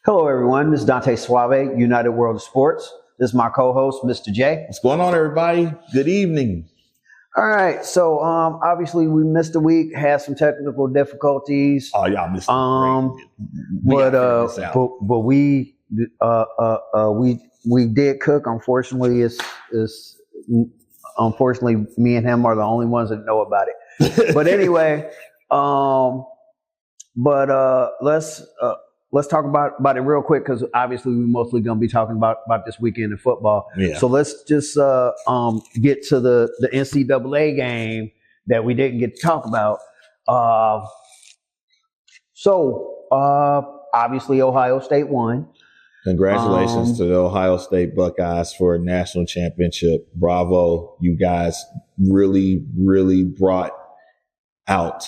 Hello, everyone. This is Dante Suave, United World of Sports. This is my co-host, Mr. Jay. What's going on, everybody? Good evening. All right. So, obviously, we missed a week, had some technical difficulties. Oh, y'all missed it. But we did cook. Unfortunately, unfortunately me and him are the only ones that know about it. But anyway, let's talk about it real quick, because obviously we're mostly going to be talking about this weekend in football. Yeah. So let's just get to the NCAA game that we didn't get to talk about. Obviously Ohio State won. Congratulations to the Ohio State Buckeyes for a national championship. Bravo. You guys really, really brought out.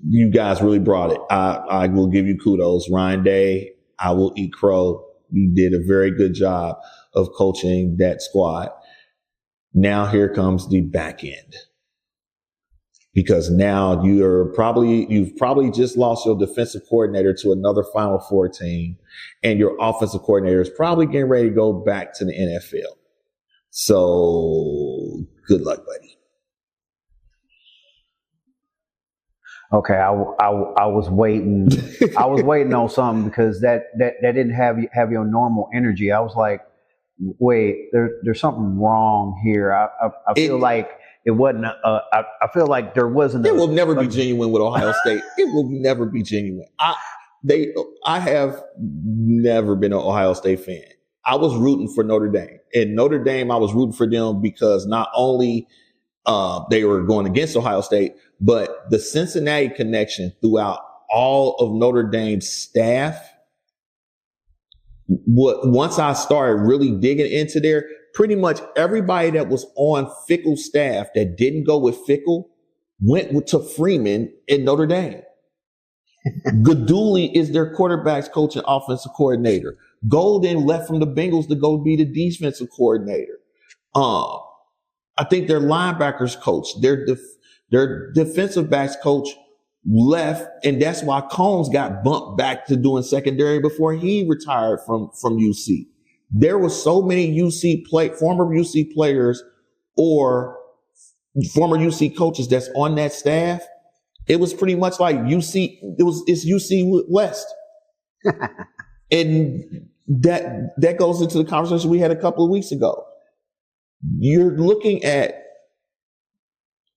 You guys really brought it. I will give you kudos. Ryan Day, I will eat crow. You did a very good job of coaching that squad. Now here comes the back end. Because now you've probably just lost your defensive coordinator to another Final Four team, and your offensive coordinator is probably getting ready to go back to the NFL. So good luck, buddy. Okay, I was waiting. I was waiting on something, because that didn't have your normal energy. I was like, wait, there's something wrong here. I feel like it wasn't. I feel like there wasn't. It will never be genuine with Ohio State. It will never be genuine. I have never been an Ohio State fan. I was rooting for Notre Dame, and Notre Dame, I was rooting for them because not only they were going against Ohio State, but the Cincinnati connection throughout all of Notre Dame's staff. Once I started really digging into there, pretty much everybody that was on Fickell's staff that didn't go with Fickell went to Freeman in Notre Dame. Gaduli is their quarterbacks coach and offensive coordinator. Golden left from the Bengals to go be the defensive coordinator. I think their linebackers coach, their defensive backs coach left, and that's why Combs got bumped back to doing secondary before he retired from UC. There were so many former UC players or former UC coaches that's on that staff. It was pretty much like UC. It's UC West, and that goes into the conversation we had a couple of weeks ago. You're looking at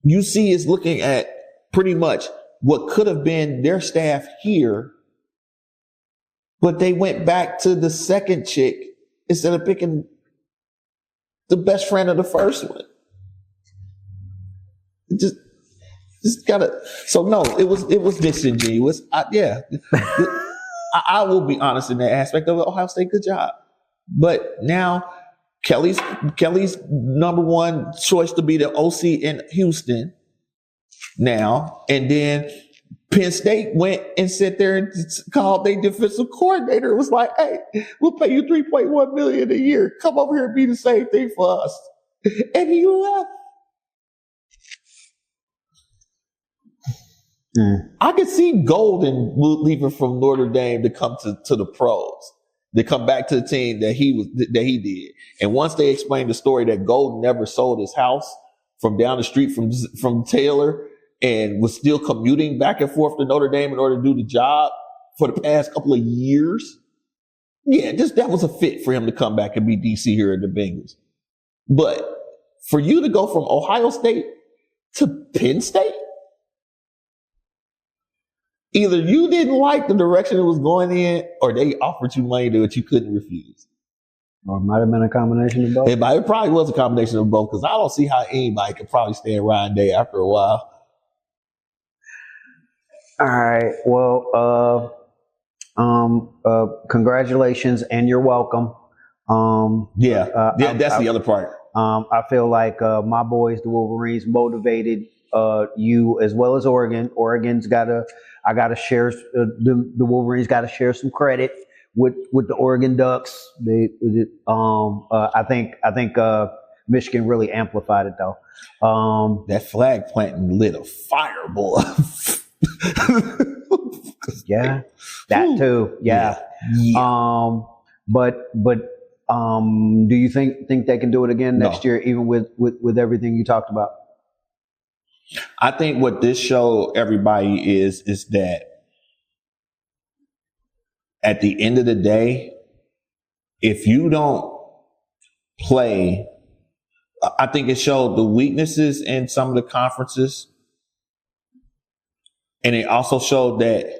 UC is looking at pretty much what could have been their staff here, but they went back to the second chick instead of picking the best friend of the first one. Just gotta. So no, it was disingenuous. I will be honest in that aspect of it. Ohio State, good job, but now Kelly's number one choice to be the OC in Houston now, and then Penn State went and sat there and called their defensive coordinator. It was like, hey, we'll pay you $3.1 million a year. Come over here and be the same thing for us. And he left. I could see Golden leaving from Notre Dame to come to the pros. They come back to the team that he did. And once they explained the story that Golden never sold his house from down the street from Taylor and was still commuting back and forth to Notre Dame in order to do the job for the past couple of years. Yeah, that was a fit for him to come back and be DC here at the Bengals. But for you to go from Ohio State to Penn State, either you didn't like the direction it was going in, or they offered you money that you couldn't refuse. Or it might have been a combination of both. It probably was a combination of both, because I don't see how anybody could probably stand Ryan Day after a while. All right. Well, congratulations, and you're welcome. That's the other part. I feel like my boys, the Wolverines, motivated you as well as Oregon. I gotta share the Wolverines got to share some credit with the Oregon Ducks. I think Michigan really amplified it though. That flag planting lit a fire, boy. Yeah. That too. Yeah. Yeah. But do you think they can do it again next No. year, even with everything you talked about? I think what this show everybody is that at the end of the day, if you don't play, I think it showed the weaknesses in some of the conferences. And it also showed that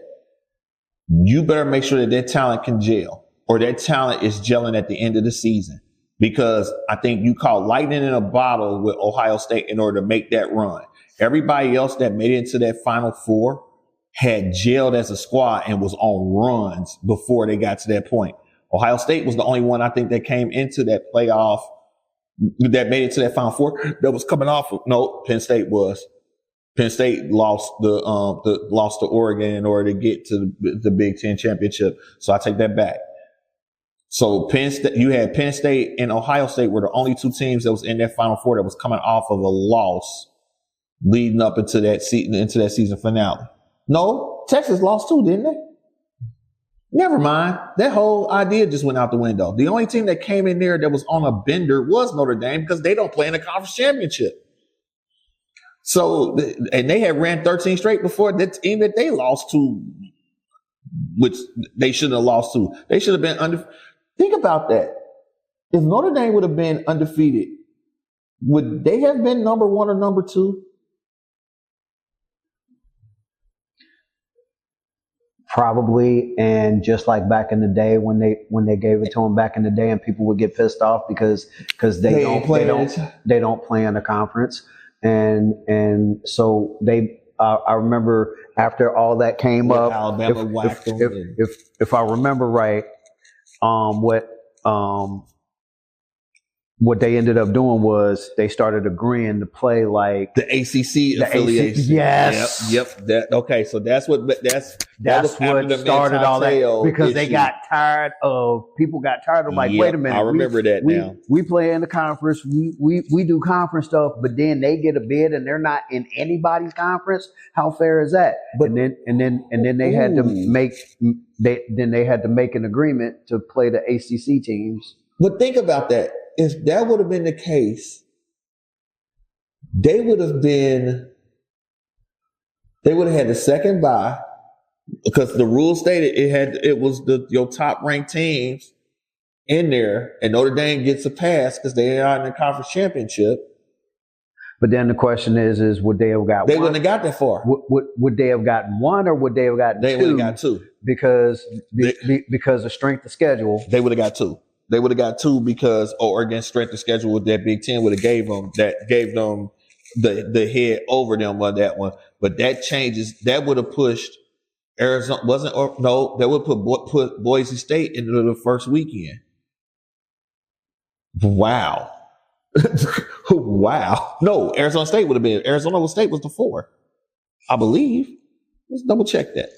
you better make sure that that talent can gel, or that talent is gelling at the end of the season. Because I think you caught lightning in a bottle with Ohio State in order to make that run. Everybody else that made it into that Final Four had gelled as a squad and was on runs before they got to that point. Ohio State was the only one I think that came into that playoff, that made it to that Final Four, that was coming off of. No, Penn State was. Penn State lost lost to Oregon in order to get to the Big Ten championship. So I take that back. So you had Penn State and Ohio State were the only two teams that was in that Final Four that was coming off of a loss leading up into that season finale. No, Texas lost too, didn't they? Never mind. That whole idea just went out the window. The only team that came in there that was on a bender was Notre Dame, because they don't play in the conference championship. So, and they had ran 13 straight before the team that they lost to, which they shouldn't have lost to. They should have been Think about that. If Notre Dame would have been undefeated, would they have been number one or number two? Probably. And just like back in the day when they gave it to them back in the day, and people would get pissed off because they don't play in the conference. And so I remember after all that came up, Alabama if I remember right, what they ended up doing was they started agreeing to play like the ACC affiliation. Yes. Yep. Okay. So that's what started all that, because they got tired of like, wait a minute. I remember that now. We play in the conference. We do conference stuff, but then they get a bid and they're not in anybody's conference. How fair is that? But, and then they had to make an agreement to play the ACC teams. But think about that. If that would have been the case, they would have had the second bye, because the rule stated it was your top ranked teams in there, and Notre Dame gets a pass because they are in the conference championship. But then the question is would they have got They one? wouldn't have got that far. Would they have gotten one, or would they have gotten two? They would have got two. Because of strength of schedule. They would have got two. They would have got two because Oregon's strength of schedule with that Big Ten would have gave them the head over them on that one. But that changes. That would have pushed Arizona. That would put Boise State into the first weekend. Wow. Wow. No, Arizona State would have been. Arizona State was the 4, I believe. Let's double check that.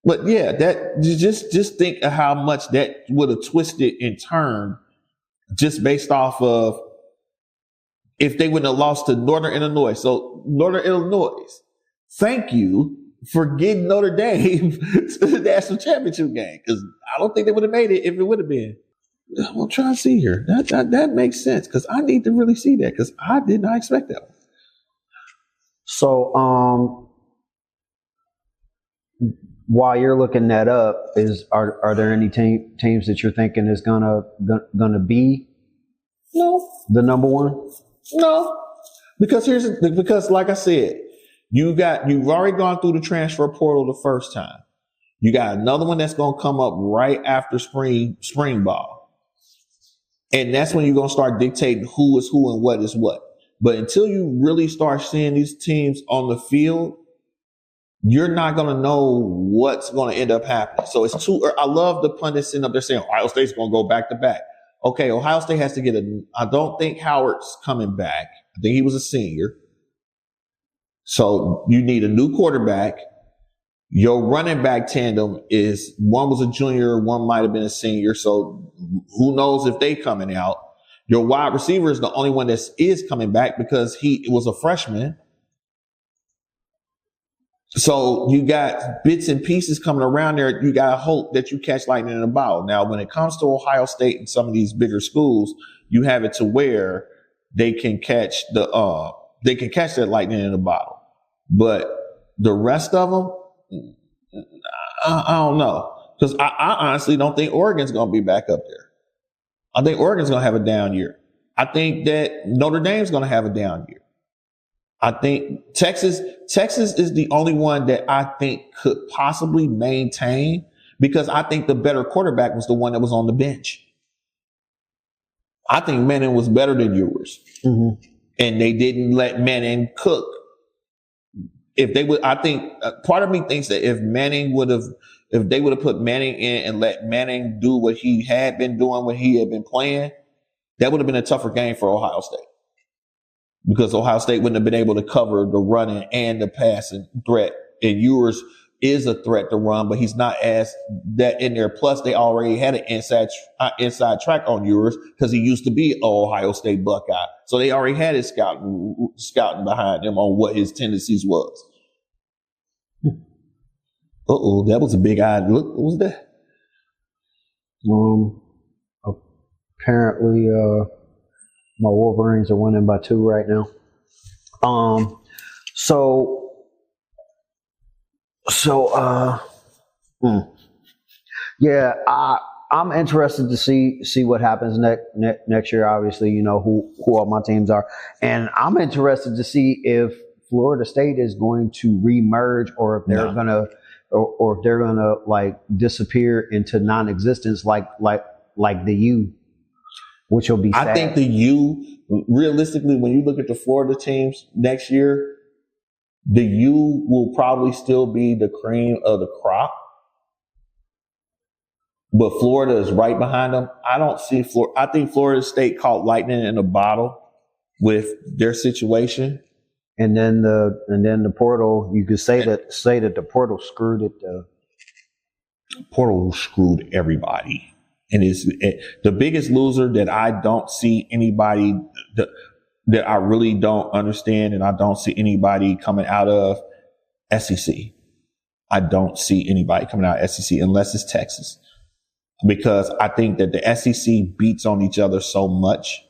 But yeah, that just think of how much that would have twisted and turned, just based off of if they wouldn't have lost to Northern Illinois. So Northern Illinois, thank you for getting Notre Dame to the national championship game, because I don't think they would have made it if it would have been. I'm trying to see here. That makes sense, because I need to really see that, because I did not expect that one. So while you're looking that up, are there any teams that you're thinking is gonna be the number one? No, because like I said, you've already gone through the transfer portal the first time. You got another one that's gonna come up right after spring ball, and that's when you're gonna start dictating who is who and what is what. But until you really start seeing these teams on the field, you're not going to know what's going to end up happening. So it's I love the pundits sitting up there saying Ohio State's going to go back to back. Okay, Ohio State has to I don't think Howard's coming back. I think he was a senior. So you need a new quarterback. Your running back tandem is, one was a junior, one might have been a senior. So who knows if they coming out. Your wide receiver is the only one that is coming back, because he was a freshman. So you got bits and pieces coming around there. You got to hope that you catch lightning in a bottle. Now, when it comes to Ohio State and some of these bigger schools, you have it to where they can catch that lightning in a bottle. But the rest of them, I don't know. Because I honestly don't think Oregon's going to be back up there. I think Oregon's going to have a down year. I think that Notre Dame's going to have a down year. I think Texas is the only one that I think could possibly maintain, because I think the better quarterback was the one that was on the bench. I think Manning was better than yours. Mm-hmm. And they didn't let Manning cook. If they would, I think part of me thinks that if they would have put Manning in and let Manning do what he had been doing when he had been playing, that would have been a tougher game for Ohio State. Because Ohio State wouldn't have been able to cover the running and the passing threat. And Ewers is a threat to run, but he's not as that in there. Plus, they already had an inside track on Ewers because he used to be an Ohio State Buckeye. So they already had his scouting behind him on what his tendencies was. Uh-oh, that was a big-eyed look. What was that? Apparently, my Wolverines are winning by 2 right now. Yeah, I'm interested to see what happens next year. Obviously, you know who all my teams are, and I'm interested to see if Florida State is going to remerge, or if they're gonna, or if they're gonna like disappear into non-existence, like the U, which will be sad. I think the U, realistically, when you look at the Florida teams next year, the U will probably still be the cream of the crop. But Florida is right behind them. I don't see Florida. I think Florida State caught lightning in a bottle with their situation. And then the portal, you could say that the portal screwed it. Portal screwed everybody. And the biggest loser that I don't see anybody that I really don't understand, and I don't see anybody coming out of SEC. I don't see anybody coming out of SEC unless it's Texas, because I think that the SEC beats on each other so much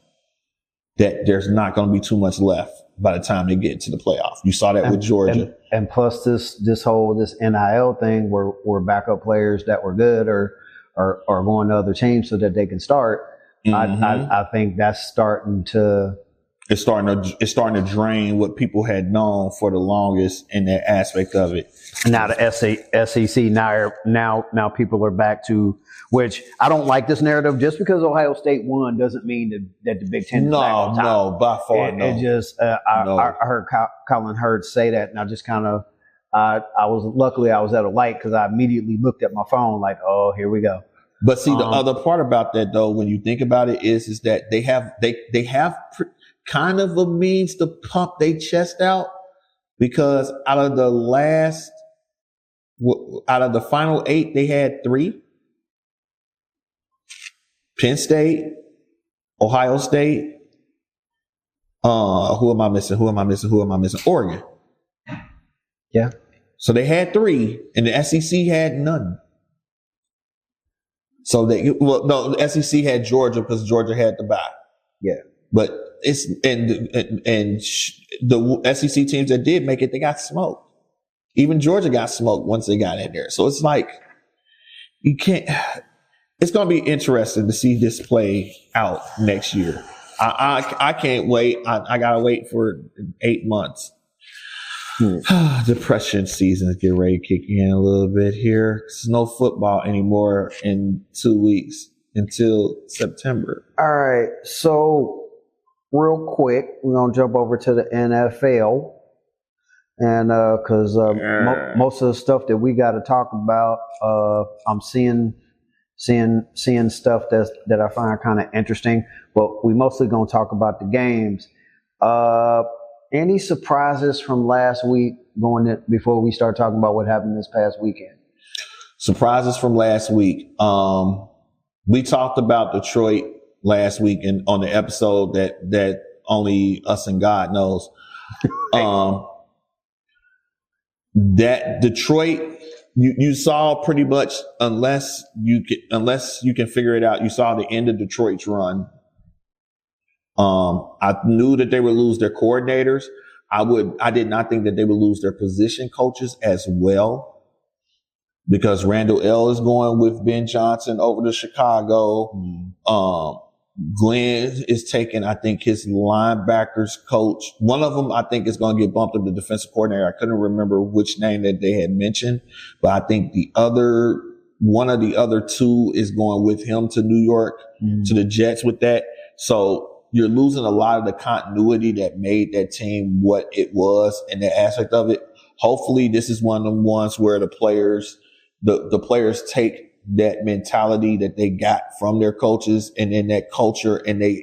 that there's not going to be too much left by the time they get into the playoff. You saw that with Georgia. And plus this whole NIL thing where backup players that were good are going to other teams so that they can start. Mm-hmm. I think that's starting to drain what people had known for the longest in that aspect of it. Now the SEC now people are back to, which I don't like this narrative. Just because Ohio State won doesn't mean that the Big Ten is back on top. No, by far no. It just I heard Colin Hurd say that, and I just kind of I was at a light because I immediately looked at my phone like, oh, here we go. But see, the other part about that, though, when you think about it, is that they have kind of a means to pump their chest out, because out of the final 8, they had 3. Penn State, Ohio State. Who am I missing? Oregon. Yeah. So they had 3, and the SEC had none. So the SEC had Georgia because Georgia had the bye. Yeah. But the SEC teams that did make it, they got smoked. Even Georgia got smoked once they got in there. So it's like, you can't. It's going to be interesting to see this play out next year. I can't wait. I got to wait for 8 months. Depression season is getting ready to kick in a little bit here. There's no football anymore in 2 weeks until September. All right. So real quick, we're going to jump over to the NFL. And because most of the stuff that we got to talk about, I'm seeing stuff that I find kind of interesting, but we mostly gonna talk about the games. Any surprises from last week before we start talking about what happened this past weekend? Surprises from last week. We talked about Detroit last week on the episode that only us and God knows. that Detroit, you saw pretty much, unless you can figure it out, you saw the end of Detroit's run. I knew that they would lose their coordinators. I did not think that they would lose their position coaches as well, because Randall L is going with Ben Johnson over to Chicago. Glenn is taking, I think, his linebackers coach. One of them, I think, is going to get bumped up to defensive coordinator. I couldn't remember which name that they had mentioned, but I think one of the other two is going with him to New York, to the Jets with that. So you're losing a lot of the continuity that made that team what it was and that aspect of it. Hopefully this is one of the ones where the players take that mentality that they got from their coaches and in that culture, and they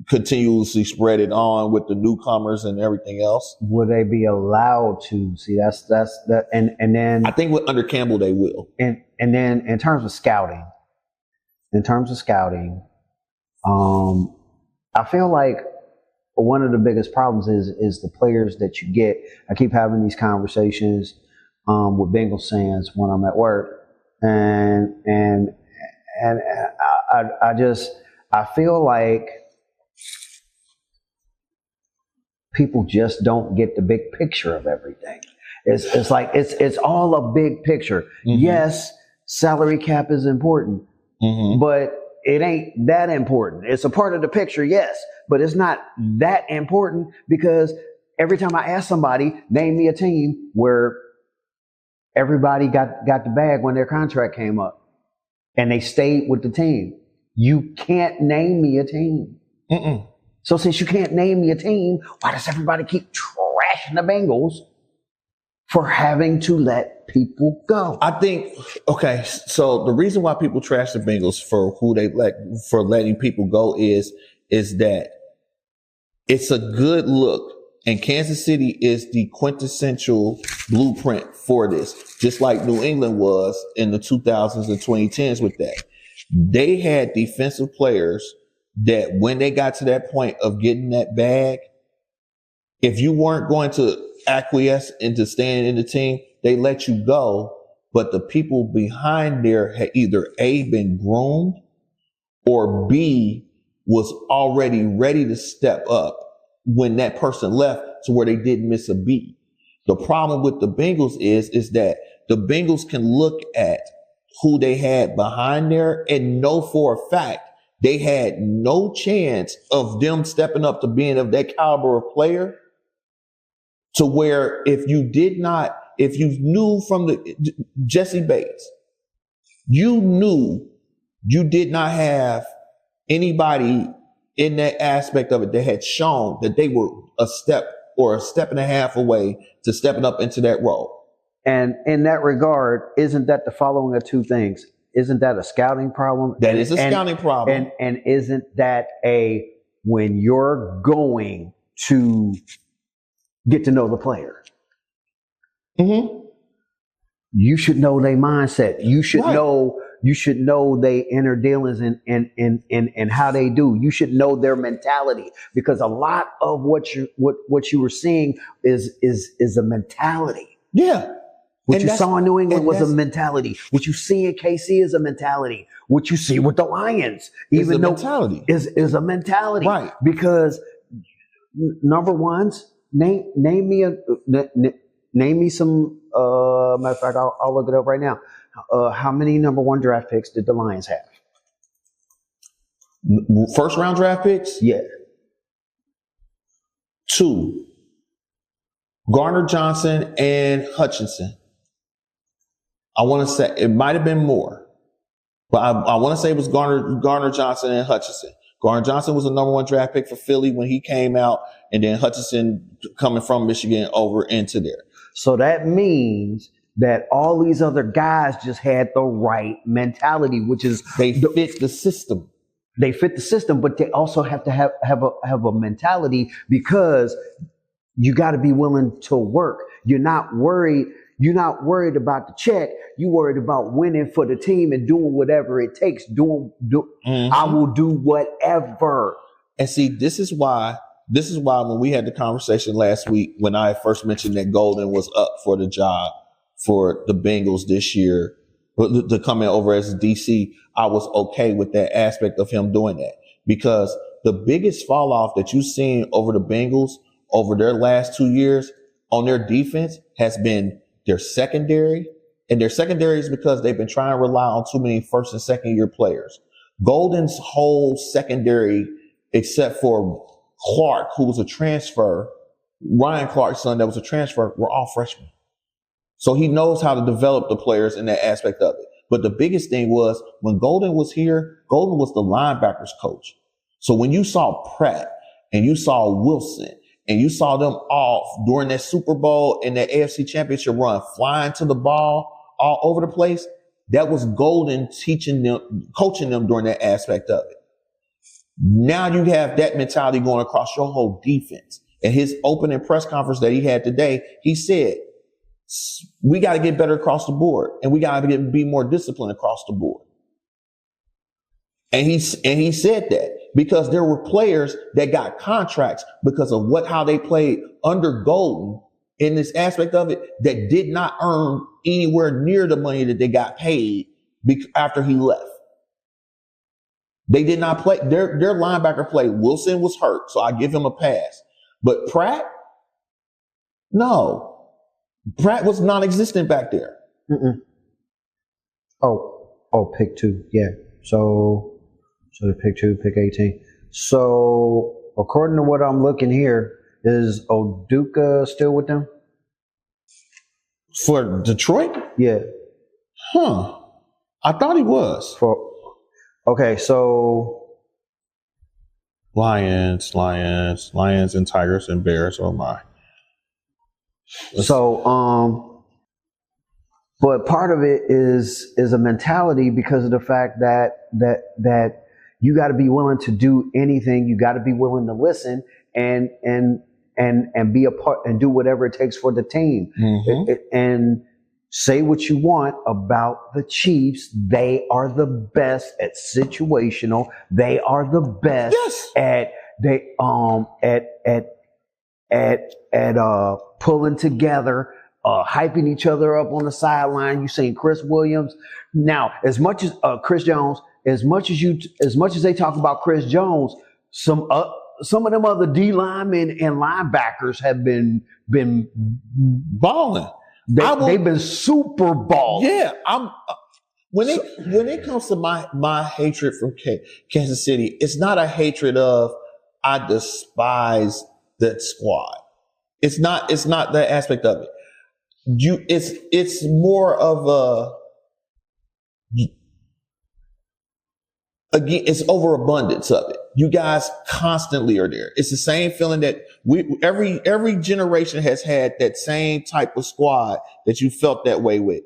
continuously spread it on with the newcomers and everything else. Will they be allowed to? See, that's that, and then I think under Campbell they will. And then in terms of scouting, I feel like one of the biggest problems is the players that you get. I keep having these conversations with Bengals fans when I'm at work. And I feel like people just don't get the big picture of everything. It's like it's all a big picture. Yes, salary cap is important, but it ain't that important. It's a part of the picture, yes, but it's not that important, because every time I ask somebody, name me a team where everybody got the bag when their contract came up and they stayed with the team. You can't name me a team. So since you can't name me a team, why does everybody keep trashing the Bengals for having to let people go? I think, okay, so the reason why people trash the Bengals for letting people go is that it's a good look. And Kansas City is the quintessential blueprint for this, just like New England was in the 2000s and 2010s with that. They had defensive players that when they got to that point of getting that bag, if you weren't going to acquiesce into staying in the team, they let you go. But the people behind there had either A, been groomed, or B, was already ready to step up when that person left, to where they didn't miss a beat. The problem with the Bengals is that the Bengals can look at who they had behind there and know for a fact they had no chance of them stepping up to being of that caliber of player, to where if you knew from the Jesse Bates, you knew you did not have anybody in that aspect of it that had shown that they were a step or a step and a half away to stepping up into that role. And in that regard, isn't that the following of two things? Isn't that a scouting problem? That is a scouting problem. And isn't that when you're going to get to know the player, you should know their mindset. You should know. You should know their inner dealings and how they do. You should know their mentality, because a lot of what you were seeing is a mentality. Yeah. What you saw in New England was a mentality. What you see in KC is a mentality. What you see with the Lions, is a mentality. Right. Because number ones, name me some. Matter of fact, I'll look it up right now. How many number one draft picks did the Lions have? First round draft picks? Yeah. 2. Garner Johnson and Hutchinson. I want to say it might have been more, but I want to say it was Garner Johnson and Hutchinson. Garner Johnson was the number one draft pick for Philly when he came out, and then Hutchinson coming from Michigan over into there. So that means that all these other guys just had the right mentality, which is they fit the system. They fit the system, but they also have to have a mentality, because you got to be willing to work. You're not worried about the check. You're worried about winning for the team and doing whatever it takes. I will do whatever. And see, this is why This is why when we had the conversation last week, when I first mentioned that Golden was up for the job for the Bengals this year, to come in over as a DC, I was okay with that aspect of him doing that, because the biggest fall off that you've seen over the Bengals over their last 2 years on their defense has been their secondary. And their secondary is because they've been trying to rely on too many first and second year players. Golden's whole secondary, except for Clark, who was a transfer, Ryan Clark's son that was a transfer, were all freshmen. So he knows how to develop the players in that aspect of it. But the biggest thing was when Golden was here, Golden was the linebackers coach. So when you saw Pratt and you saw Wilson and you saw them all during that Super Bowl and that AFC Championship run, flying to the ball all over the place, that was Golden teaching them, coaching them during that aspect of it. Now you have that mentality going across your whole defense. And his opening press conference that he had today, he said, we got to get better across the board, and we got to be more disciplined across the board. And he said that because there were players that got contracts because of how they played under Golden in this aspect of it that did not earn anywhere near the money that they got paid after he left. They did not play their linebacker play. Wilson was hurt, so I give him a pass. But Pratt, no. Pratt was non-existent back there. Mm-mm. Oh, pick 2. Yeah. So the pick 2, pick 18. So according to what I'm looking here, is Oduka still with them? For Detroit? Yeah. Huh. I thought he was. Okay, so Lions, and Tigers and Bears. Oh my. So, but part of it is a mentality because of the fact that you got to be willing to do anything. You got to be willing to listen and be a part and do whatever it takes for the team. Mm-hmm. And say what you want about the Chiefs. They are the best at situational. They are the best at pulling together, hyping each other up on the sideline. You seen Chris Williams. Now, as much as Chris Jones, as much as they talk about Chris Jones, some of them other D linemen and linebackers have been balling. They've been super balling. Yeah, when it comes to my hatred from Kansas City, it's not a hatred of I despise that squad. It's not that aspect of it. It's more of again, it's overabundance of it. You guys constantly are there. It's the same feeling that every generation has had that same type of squad that you felt that way with.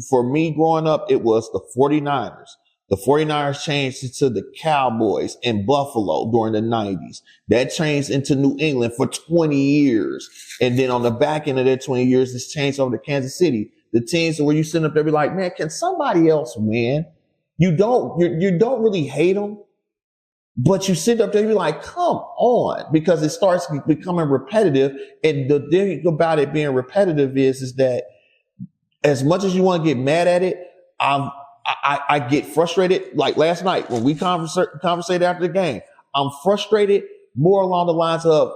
For me growing up, it was the 49ers. The 49ers changed it to the Cowboys in Buffalo during the 90s. That changed into New England for 20 years. And then on the back end of that 20 years, it's changed over to Kansas City. The teams where you sit up there be like, man, can somebody else win? You don't really hate them, but you sit up there and be like, come on, because it starts becoming repetitive. And the thing about it being repetitive is that as much as you want to get mad at it, I get frustrated. Like last night when we conversated after the game, I'm frustrated more along the lines of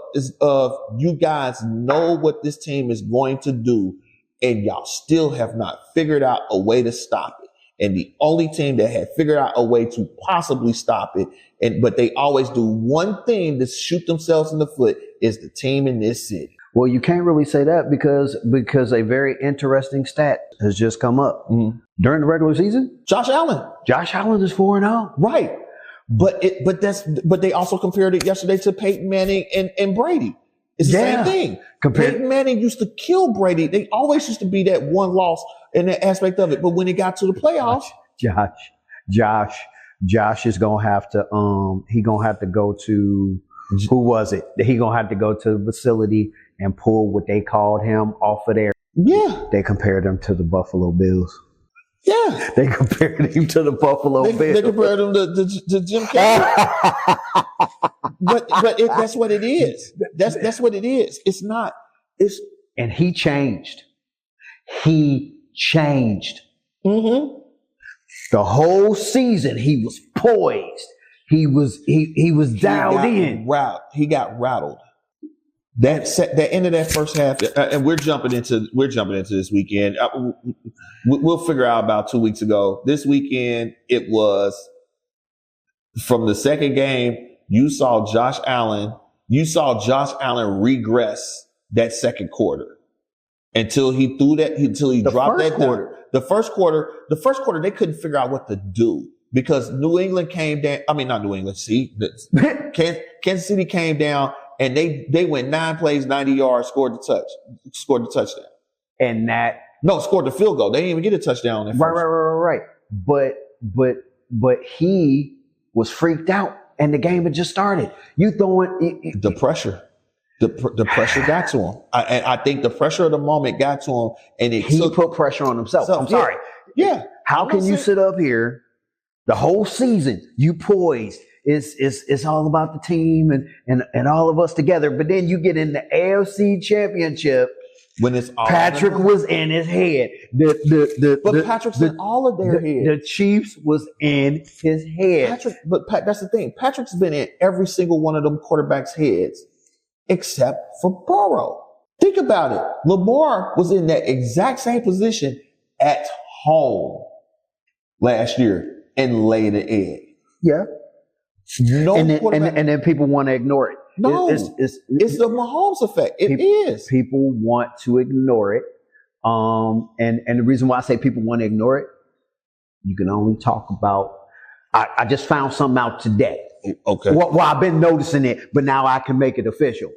you guys know what this team is going to do, and y'all still have not figured out a way to stop it. And the only team that had figured out a way to possibly stop it, but they always do one thing to shoot themselves in the foot, is the team in this city. Well, you can't really say that because a very interesting stat has just come up. Mm-hmm. During the regular season, Josh Allen is 4-0. Right. But they also compared it yesterday to Peyton Manning and Brady. It's the same thing. Peyton Manning used to kill Brady. They always used to be that one loss in that aspect of it. But when it got to the playoffs, Josh is gonna have to go to, who was it? He gonna have to go to the facility and pull what they called him off of there. Yeah. They compared him to the Buffalo Bills. Yeah. They compared him to the Buffalo Bills. They compared him to Jim Kelly. That's what it is. That's what it is. It's not. And he changed. He changed. Mm-hmm. The whole season, he was poised. He was dialed in. He got rattled. That end of that first half, and we're jumping into this weekend. We'll figure out about 2 weeks ago. This weekend, it was from the second game. You saw Josh Allen regress that second quarter until he threw that. Until he dropped that quarter. The first quarter, they couldn't figure out what to do because New England came down. I mean, not New England. See, Kansas City came down and they went 9 plays, 90 yards, scored the touchdown. And scored the field goal. They didn't even get a touchdown. Right. But he was freaked out, and the game had just started. You throwing the pressure. The pressure got to him. I think the pressure of the moment got to him, and he put pressure on himself. I'm sorry. Yeah. How can you sit up here the whole season, you poised? It's all about the team and all of us together. But then you get in the AFC Championship when it's all Patrick was in his head. But Patrick's in all of their heads. The Chiefs was in his head. That's the thing. Patrick's been in every single one of them quarterbacks' heads. Except for Burrow. Think about it. Lamar was in that exact same position at home last year and laid an egg. Yeah. And then people want to ignore it. No, it's the Mahomes effect. It is. People want to ignore it. And the reason why I say people want to ignore it, you can only talk about. I just found something out today. Okay. Well, I've been noticing it, but now I can make it official.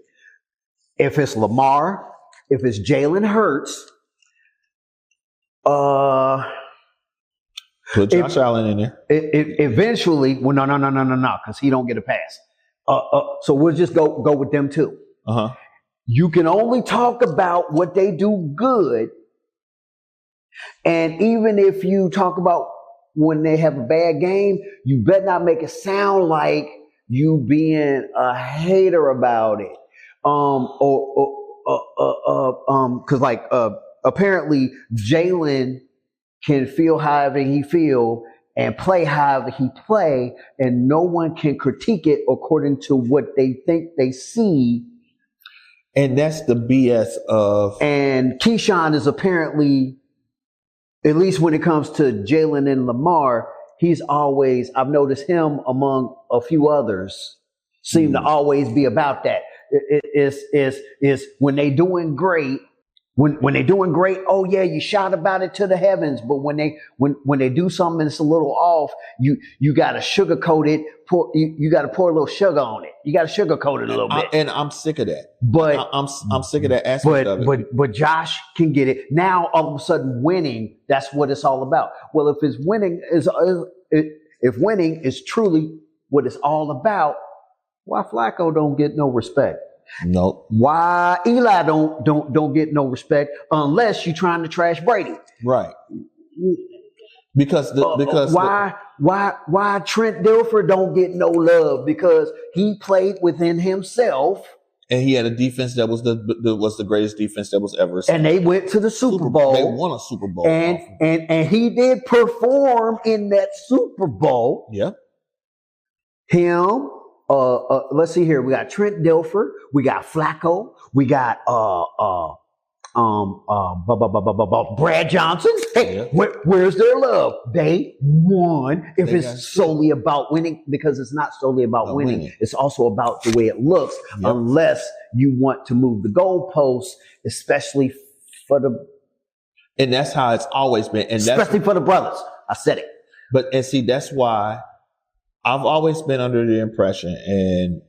If it's Lamar, if it's Jalen Hurts, put Josh Allen in there. Eventually, well, no, because he don't get a pass. So we'll just go with them too. Uh-huh. You can only talk about what they do good, and even if you talk about when they have a bad game, you better not make it sound like you being a hater about it. Apparently Jalen can feel however he feel and play however he play, and no one can critique it according to what they think they see. And that's the BS of. And Keyshawn is apparently, at least when it comes to Jalen and Lamar, he's always, I've noticed him among a few others, seem to always be about that. Is when they doing great, when they doing great, oh yeah, you shout about it to the heavens. But when they do something that's a little off, you gotta sugarcoat it. You gotta pour a little sugar on it. You gotta sugarcoat it a little bit. And I'm sick of that. But I'm sick of that aspect of it. But Josh can get it now. All of a sudden, winning. That's what it's all about. Well, if winning is truly what it's all about, why Flacco don't get no respect? Nope. Why Eli don't get no respect unless you're trying to trash Brady? Right. Because why Trent Dilfer don't get no love? Because he played within himself, and he had a defense that was the greatest defense that was ever seen. And they went to the Super Bowl. They won a Super Bowl, and he did perform in that Super Bowl. Yeah. Him. Let's see here. We got Trent Dilfer. We got Flacco. We got Brad Johnson. Hey, where's their love? They won. If it's solely about winning, because it's not solely about winning. It's also about the way it looks. Yep. Unless you want to move the goalposts, especially for the. And that's how it's always been. And especially for the brothers. I said it. But see, that's why. I've always been under the impression, and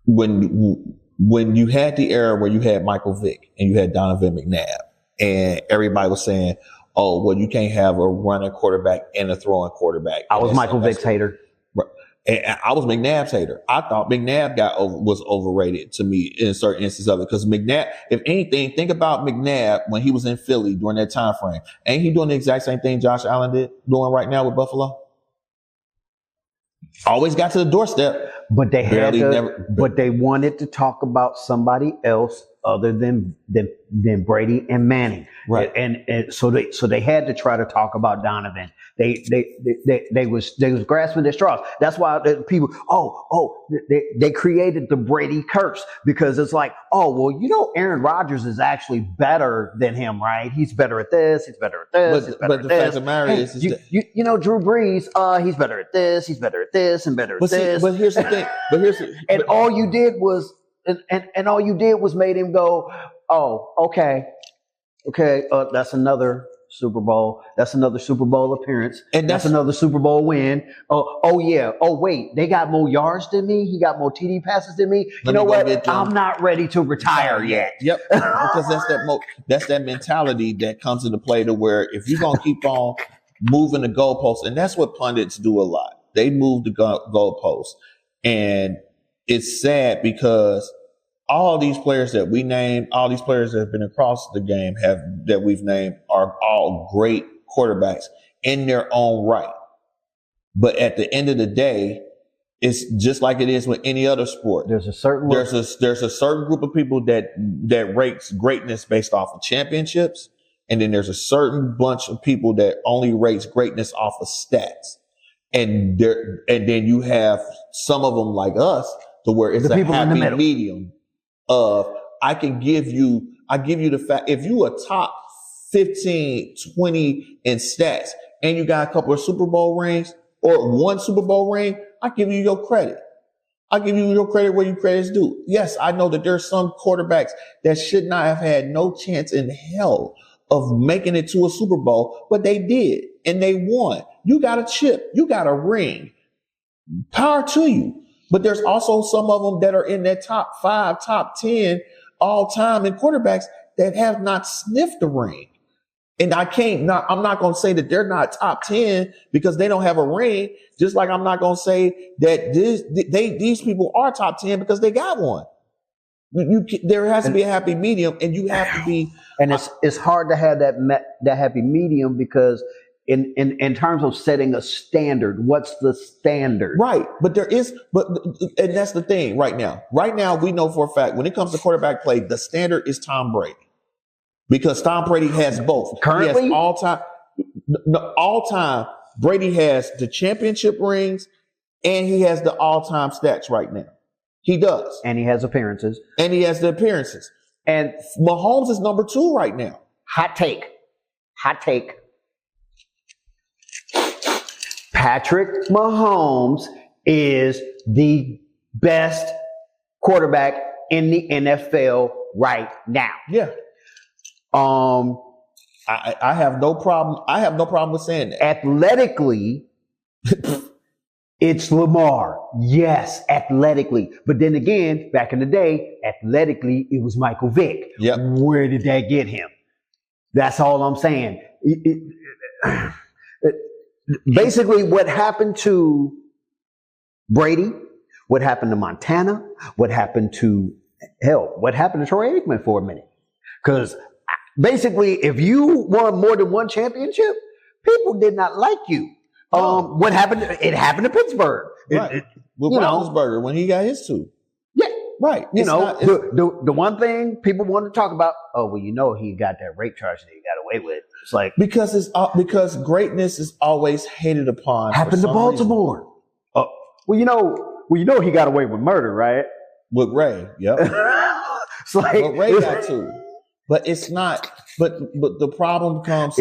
when you had the era where you had Michael Vick and you had Donovan McNabb, and everybody was saying, "Oh, well, you can't have a running quarterback and a throwing quarterback." I was Michael Vick's hater. And I was McNabb's hater. I thought McNabb was overrated to me in certain instances of it, because McNabb, if anything, think about McNabb when he was in Philly during that time frame. Ain't he doing the exact same thing Josh Allen doing right now with Buffalo? Always got to the doorstep. but they had Barely to, never- but they wanted to talk about somebody else other than Brady and Manning, Right. And so they had to try to talk about Donovan. They was grasping their straws. That's why the people they created the Brady curse, because it's like, oh well, you know, Aaron Rodgers is actually better than him, right? He's better at this. He's better at this. He's better But at the this. fact of the matter is that, You know, Drew Brees, he's better at this. He's better at this and better at this. but here's the thing. And all you did was made him go, oh, okay, that's another Super Bowl. That's another Super Bowl appearance. And that's another Super Bowl win. Oh yeah. Oh wait, they got more yards than me. He got more TD passes than me. You know what? I'm not ready to retire yet. Yep. Because that's that mentality that comes into play, to where if you're gonna keep on moving the goalposts, and that's what pundits do a lot. They move the goalposts, and it's sad because all these players that we named, all these players that have been across the game that we've named, are all great quarterbacks in their own right. But at the end of the day, it's just like it is with any other sport. There's a certain group of people that rates greatness based off of championships, and then there's a certain bunch of people that only rates greatness off of stats. And then you have some of them like us, to where it's a happy medium of, I give you the fact, if you a top 15, 20 in stats, and you got a couple of Super Bowl rings or one Super Bowl ring, I give you your credit. I give you your credit where your credit's due. Yes, I know that there's some quarterbacks that should not have had no chance in hell of making it to a Super Bowl, but they did, and they won. You got a chip, you got a ring. Power to you. But there's also some of them that are in that top 5, top 10 all time in quarterbacks that have not sniffed the ring. And I'm not going to say that they're not top 10 because they don't have a ring. Just like I'm not going to say that these people are top 10 because they got one. There has to be a happy medium, and you have to be. And it's hard to have that happy medium, because in terms of setting a standard, what's the standard? Right. And that's the thing right now. Right now, we know for a fact, when it comes to quarterback play, the standard is Tom Brady, because Tom Brady has both. Currently? He has all time, Brady has the championship rings, and he has the all-time stats right now. He does. And he has appearances. And he has the appearances. And Mahomes is number 2 right now. Hot take. Patrick Mahomes is the best quarterback in the NFL right now. Yeah. I have no problem. I have no problem with saying that. Athletically, it's Lamar. Yes, athletically. But then again, back in the day, athletically, it was Michael Vick. Yep. Where did that get him? That's all I'm saying. Basically, what happened to Brady, what happened to Montana, what happened to Troy Aikman for a minute. Because basically, if you won more than one championship, people did not like you. What happened? It happened to Pittsburgh. Right. With Roethlisberger when he got his 2. Yeah. Right. The one thing people want to talk about, he got that rape charge that he got away with. It's like, because greatness is always hated upon. Happened to Baltimore. He got away with murder, right? With Ray. Yep. It's like, but Ray got 2. But it's not. But the problem comes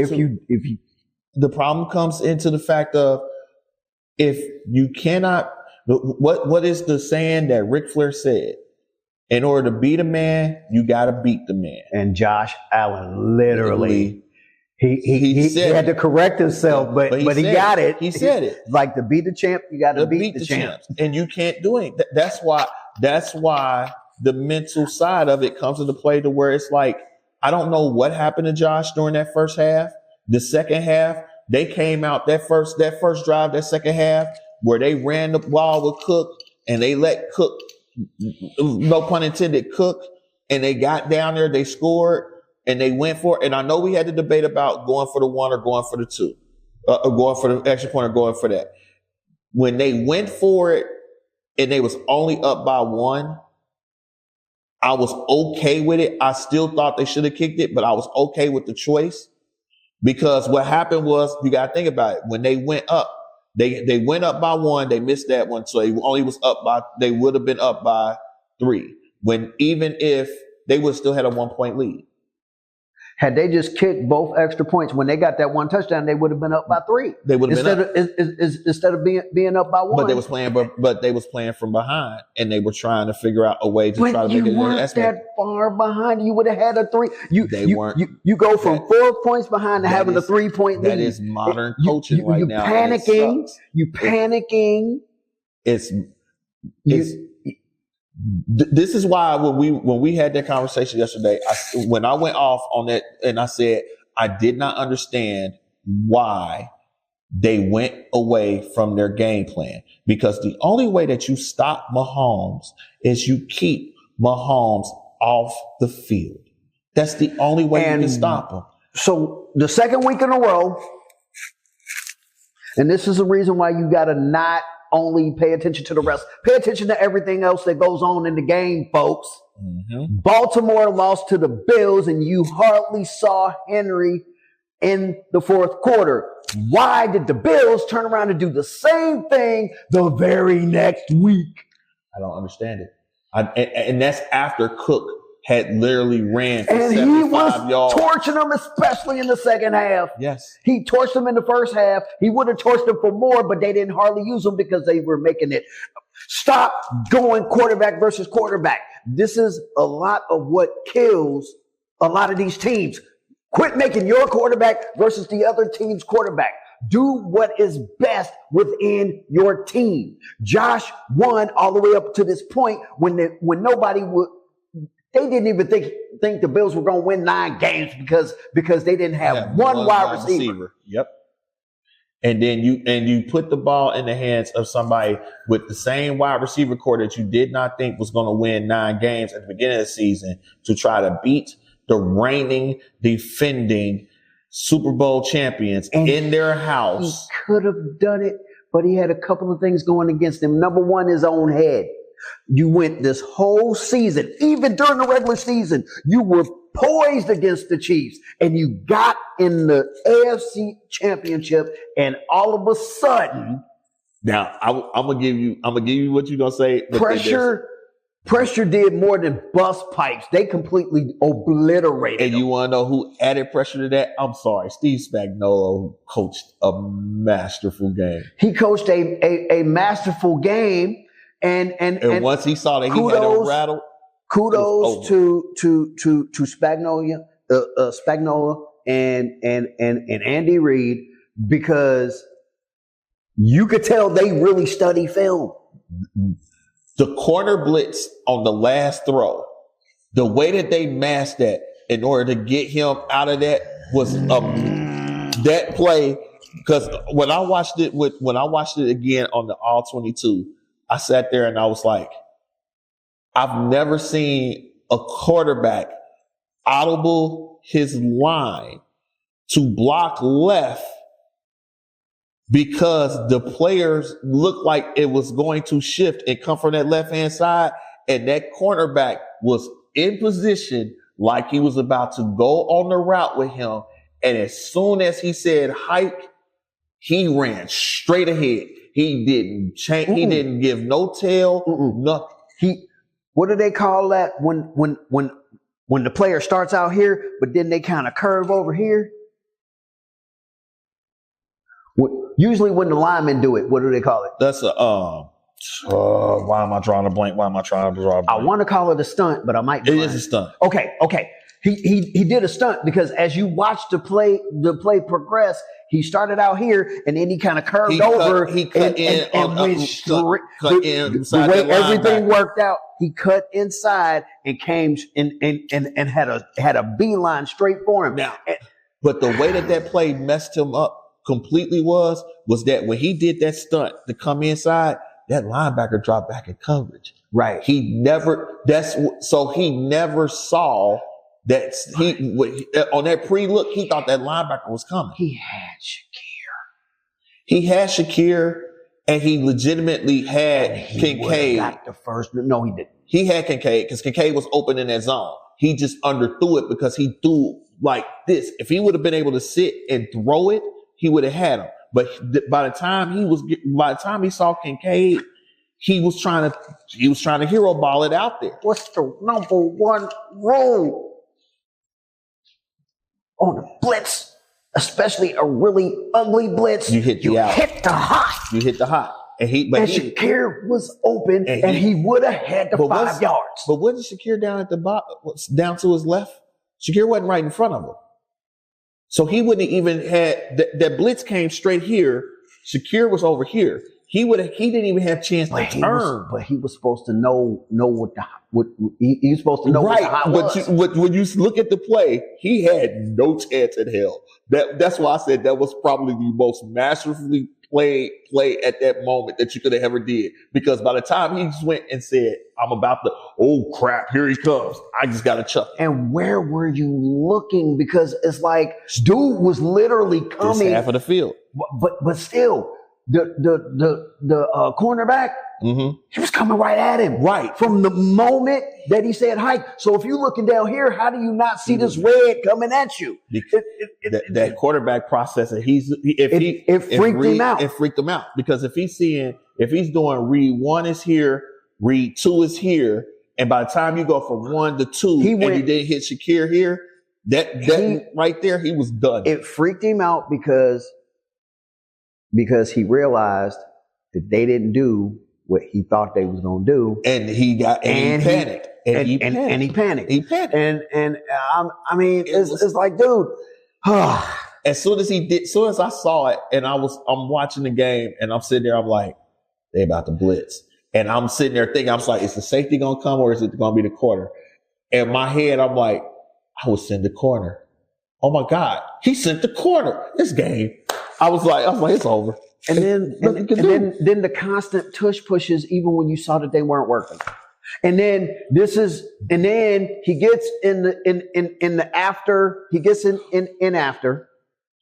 the problem comes into the fact of, if you cannot, what is the saying that Ric Flair said? In order to beat a man, you got to beat the man. And Josh Allen literally he had to correct himself, but he got it. He said it. Like, to beat the champ, you got to beat the champ. And you can't do it. That's why the mental side of it comes into play, to where it's like, I don't know what happened to Josh during that first half. The second half, they came out that first drive, that second half, where they ran the ball with Cook, and they let Cook, no pun intended, cook, and they got down there, they scored, and they went for it. And I know we had the debate about going for the 1 or going for the 2, or going for the extra point or going for that. When they went for it, and they was only up by 1, I was okay with it. I still thought they should have kicked it, but I was okay with the choice because what happened was, you got to think about it. When they went up, they went up by 1. They missed that one. So they would have been up by 3 when, even if they would still had a 1-point lead. Had they just kicked both extra points when they got that one touchdown, they would have been up by 3. They would have been up instead of being up by 1. But they was playing from behind, and they were trying to figure out a way to try to make it. You weren't that far behind. You would have had a 3. They weren't. You go from 4 points behind to having a 3-point lead. That is modern coaching right now. You panicking. This is why when we had that conversation yesterday, when I went off on that and I said I did not understand why they went away from their game plan, because the only way that you stop Mahomes is you keep Mahomes off the field. That's the only way you can stop him. So the second week in a row, and this is the reason why you got to not only pay attention to the rest, pay attention to everything else that goes on in the game, folks. Mm-hmm. Baltimore lost to the Bills, and you hardly saw Henry in the fourth quarter. Why did the Bills turn around and do the same thing the very next week? I don't understand it. And that's after Cook had literally ran for 75 he was yards. Torching them, especially in the second half. Yes. He torched them in the first half. He would have torched them for more, but they didn't hardly use them because they were making it. Stop going quarterback versus quarterback. This is a lot of what kills a lot of these teams. Quit making your quarterback versus the other team's quarterback. Do what is best within your team. Josh won all the way up to this point when nobody would. They didn't even think the Bills were going to win 9 games because they didn't have one wide receiver. Yep. And then you put the ball in the hands of somebody with the same wide receiver core that you did not think was going to win 9 games at the beginning of the season to try to beat the reigning, defending Super Bowl champions in their house. He could have done it, but he had a couple of things going against him. Number one, his own head. You went this whole season, even during the regular season, you were poised against the Chiefs, and you got in the AFC Championship, and all of a sudden, now I'm gonna give you what you're gonna say. Pressure did more than bust pipes. They completely obliterated. And you want to know who added pressure to that? I'm sorry, Steve Spagnuolo coached a masterful game. He coached a masterful game. And once he saw that he had a rattle, kudos to Spagnuolo and Andy Reid, because you could tell they really study film. The corner blitz on the last throw, the way that they masked that in order to get him out of that was that play. Because when I watched it again on the All 22. I sat there and I was like, I've never seen a quarterback audible his line to block left because the players looked like it was going to shift and come from that left-hand side. And that cornerback was in position like he was about to go on the route with him. And as soon as he said hike, he ran straight ahead. He didn't change. He didn't give no tail. Nothing. What do they call that when the player starts out here, but then they kind of curve over here? Usually when the linemen do it, what do they call it? That's a why am I drawing a blank? Why am I trying to draw a blank? I want to call it a stunt, but I might. It is a stunt. Okay. He did a stunt because as you watch the play progress, he started out here and then he kind of curved over. He cut in and went straight. The way everything worked out, he cut inside and came and had a beeline straight for him. Now, but the way that play messed him up completely was that when he did that stunt to come inside, that linebacker dropped back in coverage. Right. He never saw that on that pre-look, he thought that linebacker was coming. He had Shakir. and he legitimately had Kincaid. Got the first. No, he didn't. He had Kincaid because Kincaid was open in that zone. He just underthrew it because he threw like this. If he would have been able to sit and throw it, he would have had him. But by the time he saw Kincaid, he was trying to hero ball it out there. What's the number one rule on a blitz, especially a really ugly blitz? You hit the out. Hit the hot. You hit the hot. And Shakir was open, and he would have had the 5 yards. But wasn't Shakir down at the bottom, down to his left? Shakir wasn't right in front of him. So he wouldn't have even had that blitz came straight here. Shakir was over here. He didn't even have a chance to turn. But he was supposed to know what he was supposed to know right. what the hot was. When you look at the play, he had no chance in hell. That's why I said that was probably the most masterfully play at that moment that you could have ever did. Because by the time he just went and said, I'm about to, oh crap, here he comes, I just got to chuck. And where were you looking? Because it's like, dude was literally coming. It's half of the field. But still, the cornerback, he was coming right at him. Right. From the moment that he said hike. So if you're looking down here, how do you not see this red coming at you? That quarterback process, it freaked him out. It freaked him out because if he's doing read 1 is here, read 2 is here, and by the time you go from 1 to 2 and you didn't hit Shakir here, that right there, he was done. It freaked him out because he realized that they didn't do what he thought they was going to do. And he panicked. He panicked. I mean, it's like, dude. As soon as I saw it and I'm watching the game and I'm sitting there, I'm like, they about to blitz. And I'm sitting there thinking, I'm like, is the safety going to come or is it going to be the corner? In my head, I'm like, I would send the corner. Oh my God. He sent the corner. This game. I was like, it's over. And then the constant tush pushes, even when you saw that they weren't working. And then he gets in the after. He gets in after.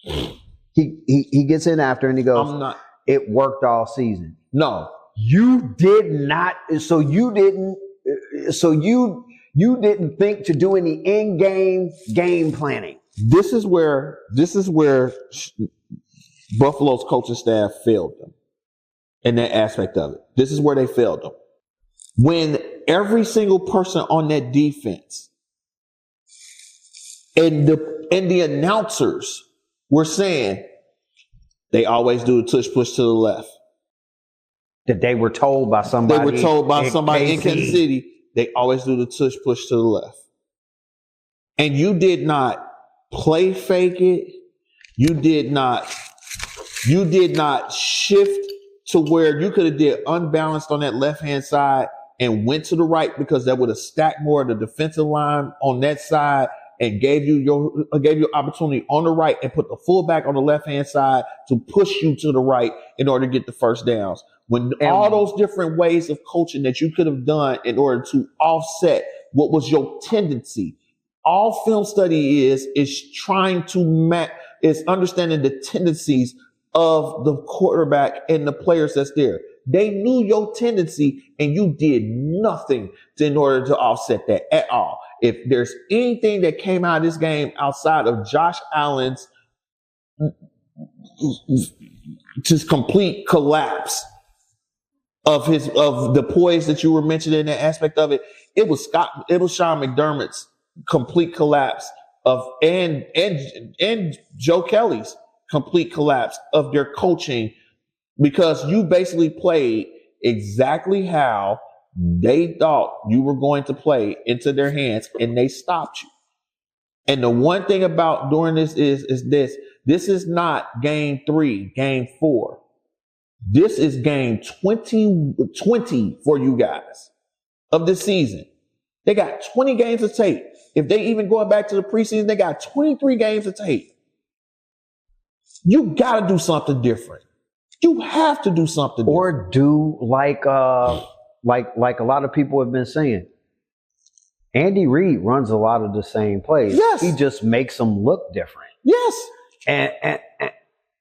He gets in after, and he goes, it worked all season. No, you did not. So you didn't think to do any game planning. This is where Buffalo's coaching staff failed them in that aspect of it. This is where they failed them. When every single person on that defense and the announcers were saying they always do the tush push to the left. That they were told by somebody. They were told by somebody in Kansas City, they always do the tush push to the left. And you did not play fake it. You did not shift to where you could have did unbalanced on that left-hand side and went to the right because that would have stacked more of the defensive line on that side and gave you opportunity on the right and put the fullback on the left-hand side to push you to the right in order to get the first downs. When all those different ways of coaching that you could have done in order to offset what was your tendency. All film study is trying to is understanding the tendencies of the quarterback and the players that's there. They knew your tendency and you did nothing in order to offset that at all. If there's anything that came out of this game outside of Josh Allen's just complete collapse of the poise that you were mentioning in that aspect of it, it was Sean McDermott's complete collapse and Joe Kelly's complete collapse of their coaching, because you basically played exactly how they thought you were going to play into their hands and they stopped you. And the one thing about doing this is this is not game 3, game 4. This is game 20 for you guys of this season. They got 20 games of tape. If they even going back to the preseason, they got 23 games of tape. You got to do something different. You have to do something different. Or do like a lot of people have been saying. Andy Reid runs a lot of the same plays. Yes. He just makes them look different. Yes.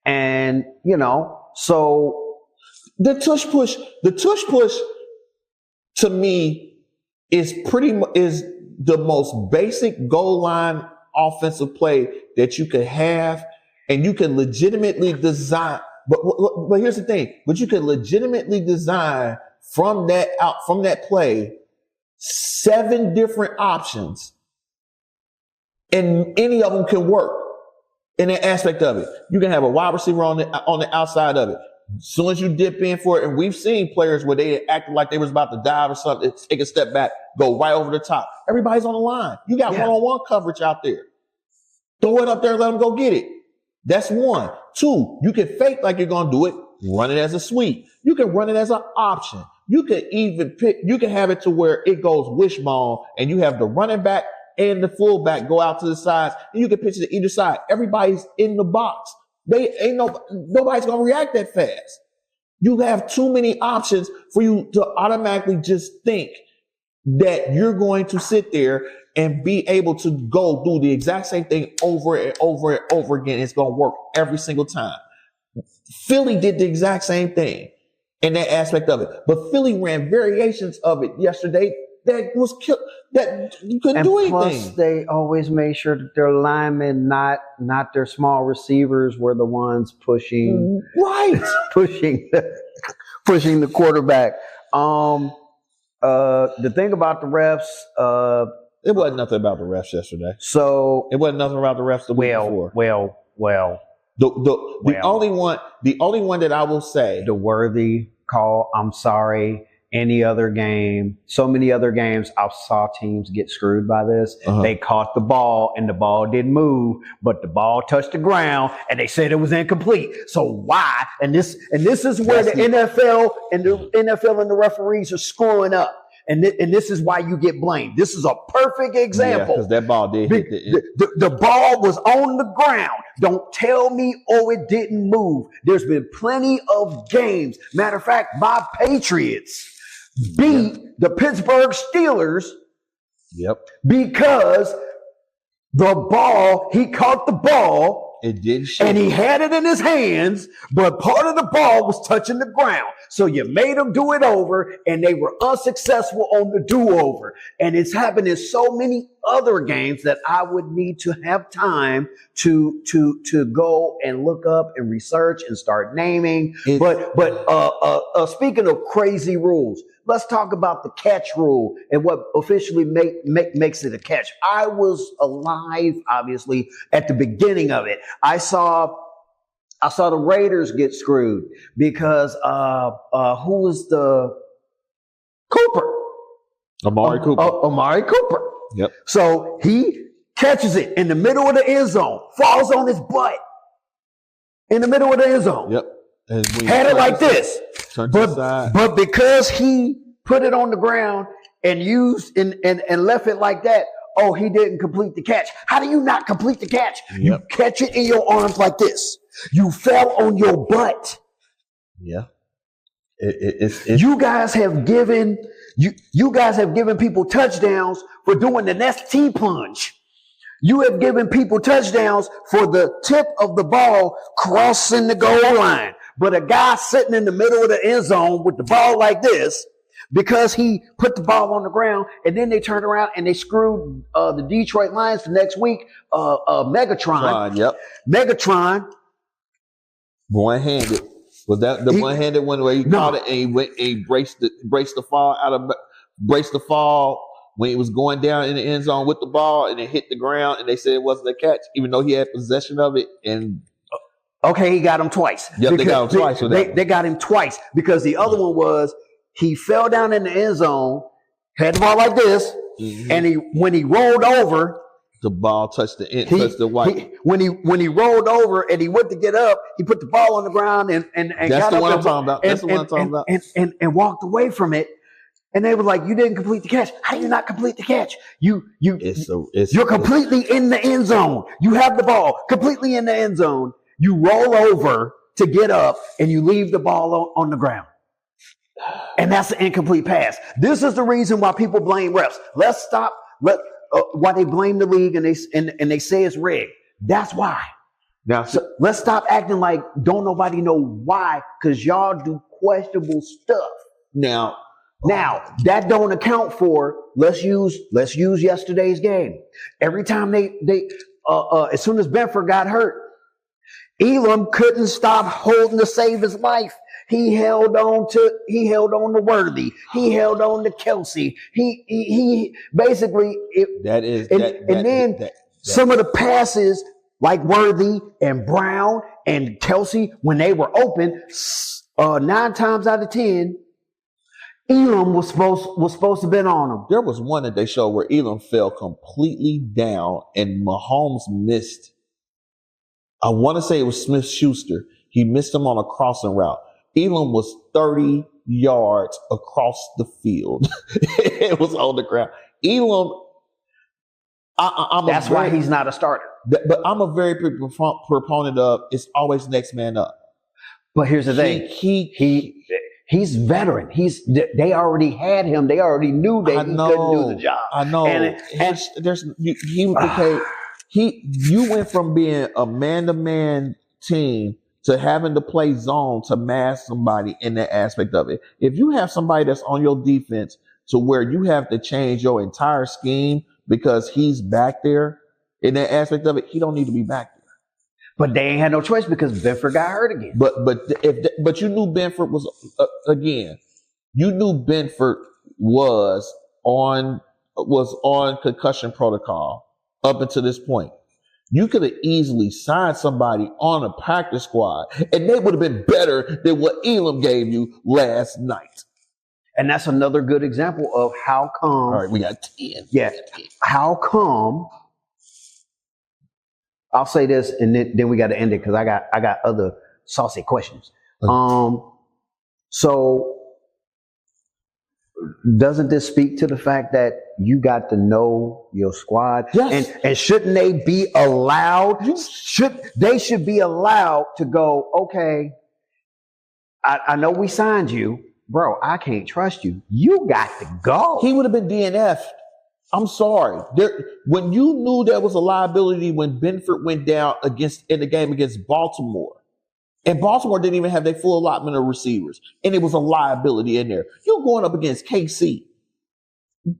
And you know, so The tush push to me is the most basic goal line offensive play that you could have, and you can legitimately design. But here's the thing: but you can legitimately design from that play 7 different options, and any of them can work in an aspect of it. You can have a wide receiver on the outside of it. As soon as you dip in for it, and we've seen players where they acted like they was about to dive or something, take a step back, go right over the top. Everybody's on the line. You got one-on-one coverage out there. Throw it up there, let them go get it. That's 1. 2, you can fake like you're going to do it, run it as a sweep. You can run it as an option. You can have it to where it goes wishbone, and you have the running back and the fullback go out to the sides, and you can pitch it to either side. Everybody's in the box. Nobody's going to react that fast. You have too many options for you to automatically just think that you're going to sit there and be able to go do the exact same thing over and over and over again. It's going to work every single time. Philly did the exact same thing in that aspect of it, but Philly ran variations of it yesterday that was that you couldn't do anything. Plus, they always made sure that their linemen, not their small receivers, were the ones pushing pushing the quarterback. The thing about the refs, it wasn't nothing about the refs yesterday. So it wasn't nothing about the refs the week before. The only one that I will say, the Worthy call. I'm sorry. Any other game, so many other games, I saw teams get screwed by this. They caught the ball and the ball didn't move, but the ball touched the ground and they said it was incomplete. So why? And this is where the NFL and the referees are screwing up. And this is why you get blamed. This is a perfect example. Because that ball did hit the ball was on the ground. Don't tell me, it didn't move. There's been plenty of games. Matter of fact, my Patriots beat the Pittsburgh Steelers because he caught the ball. It did shit. And he had it in his hands, but part of the ball was touching the ground. So you made them do it over, and they were unsuccessful on the do-over. And it's happened in so many other games that I would need to have time to go and look up and research and start naming. But speaking of crazy rules, let's talk about the catch rule and what officially makes it a catch. I was alive, obviously, at the beginning of it. I saw the Raiders get screwed because who was the Cooper? Amari Cooper. Amari Cooper. Yep. So he catches it in the middle of the end zone, falls on his butt in the middle of the end zone. Yep. Had it like this, but because he put it on the ground and used and left it like that, he didn't complete the catch. How do you not complete the catch? Yep. You catch it in your arms like this. You fell on your butt. Yeah. You guys have given people touchdowns for doing the next T-plunge. You have given people touchdowns for the tip of the ball crossing the goal line. But a guy sitting in the middle of the end zone with the ball like this, because he put the ball on the ground, and then they turned around and they screwed the Detroit Lions the next week. Megatron. Megatron. One-handed. Was that the one-handed one where he caught it and he braced the fall when he was going down in the end zone with the ball, and it hit the ground, and they said it wasn't a catch, even though he had possession of it. And he got him twice. Yep, they got him twice. They got him twice because the other one was he fell down in the end zone, had the ball like this, and when he rolled over, the ball touched the white. When he rolled over and he went to get up, he put the ball on the ground and that's got the up one I'm talking about. That's the one I'm talking about. And walked away from it. And they were like, "You didn't complete the catch. How do you not complete the catch? You're completely in the end zone. You have the ball completely in the end zone. You roll over to get up and you leave the ball on the ground. And that's an incomplete pass. This is the reason why people blame refs. Let's stop. Why they blame the league and they say it's rigged. That's why. Now, so let's stop acting like don't nobody know why, because y'all do questionable stuff. Now, That don't account for, let's use yesterday's game. Every time they as soon as Benford got hurt, Elam couldn't stop holding to save his life. He held on to Worthy. He held on to Kelsey. He basically some of the passes like Worthy and Brown and Kelsey, when they were open, 9 times out of 10, Elam was supposed to have been on him. there was one that they showed where Elam fell completely down and Mahomes missed. I want to say it was Smith-Schuster. He missed him on a crossing route. Elam was 30 yards across the field. It was on the ground. Elam, That's why he's not a starter. But I'm a very big proponent of it's always next man up. But here's the thing. He's veteran. They already had him. They already knew that he couldn't do the job. I know. You went from being a man-to-man team to having to play zone to mask somebody in that aspect of it. If you have somebody that's on your defense to where you have to change your entire scheme because he's back there in that aspect of it, he don't need to be back there. But they ain't had no choice because Benford got hurt again. But you knew Benford was again. You knew Benford was on concussion protocol up until this point. You could have easily signed somebody on a practice squad, and they would have been better than what Elam gave you last night. And that's another good example of how come. All right, we got 10. Yeah. How come? I'll say this, and then we got to end it because I got other saucy questions. So doesn't this speak to the fact that you got to know your squad? Yes. And shouldn't they be allowed? They should be allowed to go, okay, I know we signed you, bro. I can't trust you. You got to go. He would have been DNF'd. I'm sorry. When you knew there was a liability when Benford went down in the game against Baltimore, and Baltimore didn't even have their full allotment of receivers, and it was a liability in there. You're going up against KC.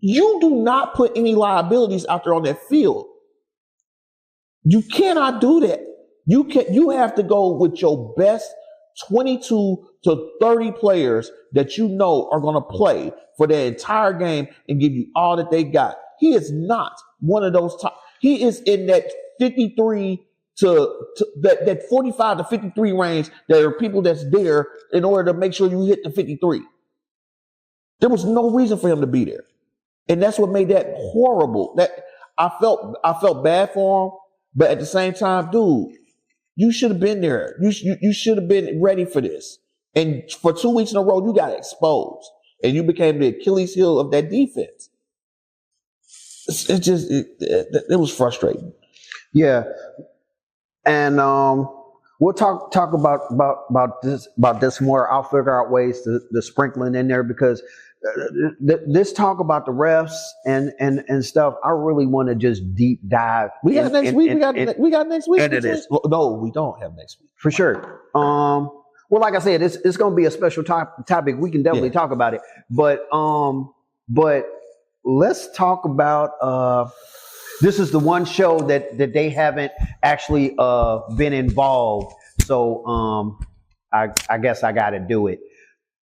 You do not put any liabilities out there on that field. You cannot do that. You have to go with your best 22 to 30 players that you know are going to play for the entire game and give you all that they got. He is not one of those top. He is in that 53 to that 45 to 53 range. There are people that's there in order to make sure you hit the 53. There was no reason for him to be there. And that's what made that horrible. That I felt bad for him, but at the same time, dude, you should have been there. You should have been ready for this. And for 2 weeks in a row, you got exposed, and you became the Achilles heel of that defense. It was frustrating. Yeah, and we'll talk about this more. I'll figure out ways to sprinkling in there because this talk about the refs and stuff. I really want to just deep dive. We got next week. We got next week. Into this. No, we don't have next week for sure. Well, like I said, it's going to be a special topic. We can definitely talk about it, but let's talk about. This is the one show that they haven't actually been involved. So I guess I got to do it.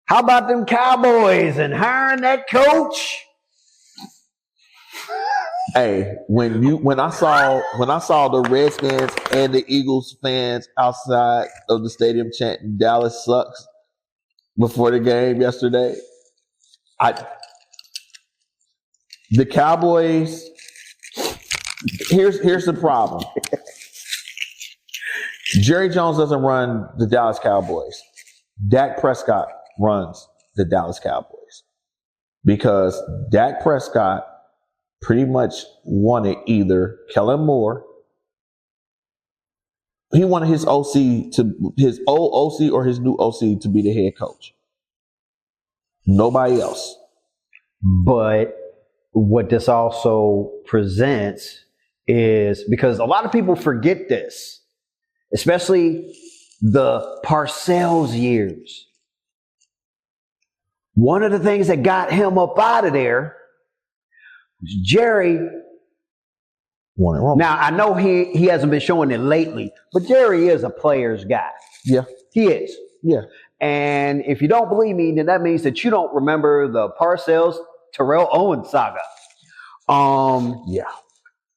How about them Cowboys and hiring that coach? Hey, when I saw the Redskins and the Eagles fans outside of the stadium chanting "Dallas sucks" before the game yesterday, the Cowboys. Here's the problem. Jerry Jones doesn't run the Dallas Cowboys. Dak Prescott runs the Dallas Cowboys because Dak Prescott pretty much wanted either Kellen Moore. He wanted his old OC or his new OC to be the head coach. Nobody else. But what this also presents is, because a lot of people forget this, especially the Parcells years. One of the things that got him up out of there was Jerry. Now, I know he hasn't been showing it lately, but Jerry is a player's guy. Yeah. He is. Yeah. And if you don't believe me, then that means that you don't remember the Parcells Terrell Owens saga. Yeah.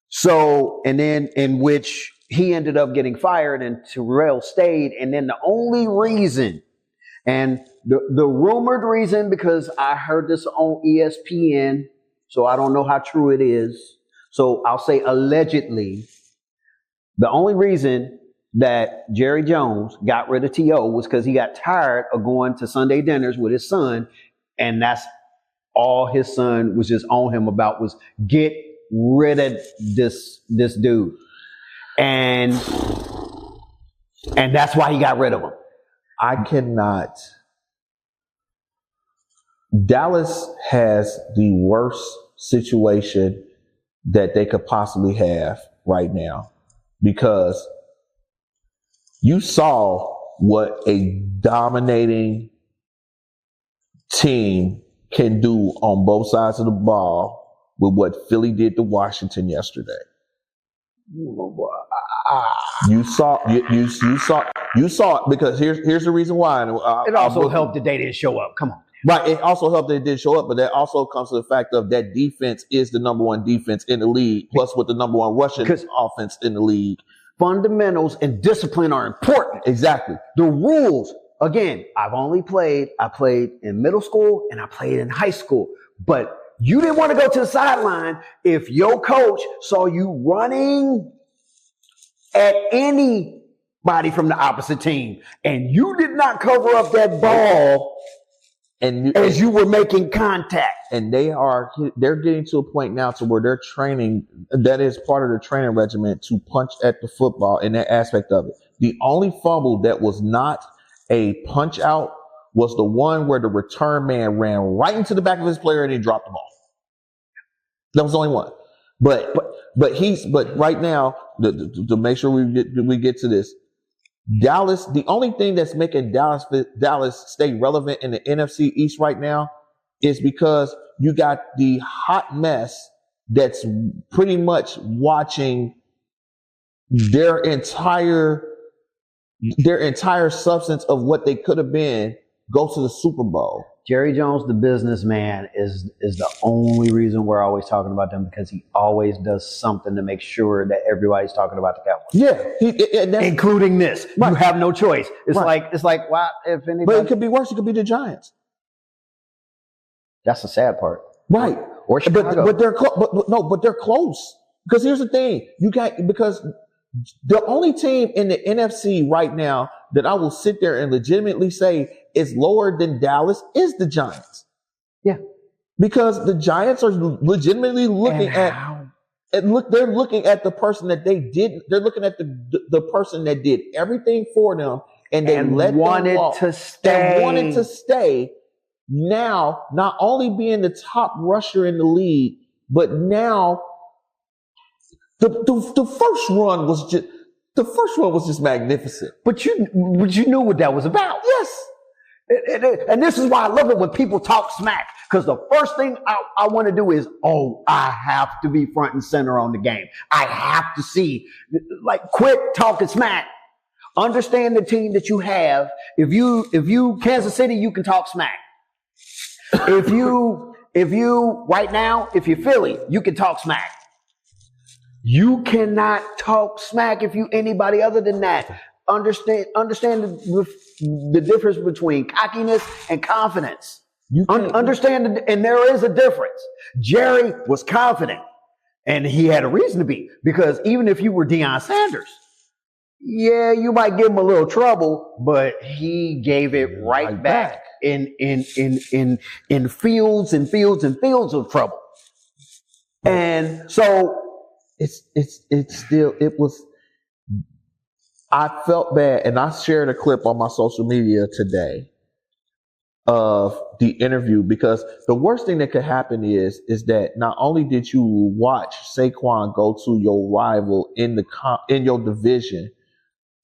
So, and then in which he ended up getting fired and Terrell stayed. And then the only reason, and the rumored reason, because I heard this on ESPN, so I don't know how true it is. So I'll say allegedly, the only reason that Jerry Jones got rid of T.O. was because he got tired of going to Sunday dinners with his son. And that's all his son was just on him about, was get rid of this dude. And that's why he got rid of him. I cannot. Dallas has the worst situation that they could possibly have right now, because you saw what a dominating team can do on both sides of the ball with what Philly did to Washington yesterday. You saw it, because here's the reason why. It also helped that they didn't show up. Come on. Right. It also helped that it didn't show up, but that also comes to the fact of that defense is the number one defense in the league, plus with the number one rushing offense in the league. Fundamentals and discipline are important. Exactly. The rules, again, I played in middle school and I played in high school, but you didn't want to go to the sideline if your coach saw you running at anybody from the opposite team and you did not cover up that ball as you were making contact. And they're getting to a point now to where they're training, that is part of their training regimen, to punch at the football in that aspect of it. The only fumble that was not a punch out was the one where the return man ran right into the back of his player and he dropped the ball. That was the only one. But right now, to make sure we get to this, Dallas, the only thing that's making Dallas stay relevant in the NFC East right now is because you got the hot mess that's pretty much watching their entire substance of what they could have been go to the Super Bowl. Jerry Jones, the businessman, is the only reason we're always talking about them, because he always does something to make sure that everybody's talking about the Cowboys. Yeah, including this. Right. You have no choice. It's like, why, if anybody? But it could be worse. It could be the Giants. That's the sad part, right? Or Chicago. But they're close. Because here's the thing: because the only team in the NFC right now that I will sit there and legitimately say is lower than Dallas is the Giants. Yeah. Because the Giants are legitimately looking they're looking at the person that they did. They're looking at the person that did everything for them and wanted to stay. Now, not only being the top rusher in the league, but now the first run was just magnificent. But you knew what that was about. Yes. And this is why I love it when people talk smack, because the first thing I want to do is, I have to be front and center on the game. I have to see, quit talking smack. Understand the team that you have. If you Kansas City, you can talk smack. If you right now, if you're Philly, you can talk smack. You cannot talk smack if you anybody other than that. Understand the difference between cockiness and confidence. Understand, and there is a difference. Jerry was confident, and he had a reason to be, because even if you were Deion Sanders, yeah, you might give him a little trouble, but he gave it right back in fields and fields and fields of trouble. And so I felt bad, and I shared a clip on my social media today of the interview, because the worst thing that could happen is that not only did you watch Saquon go to your rival in your division,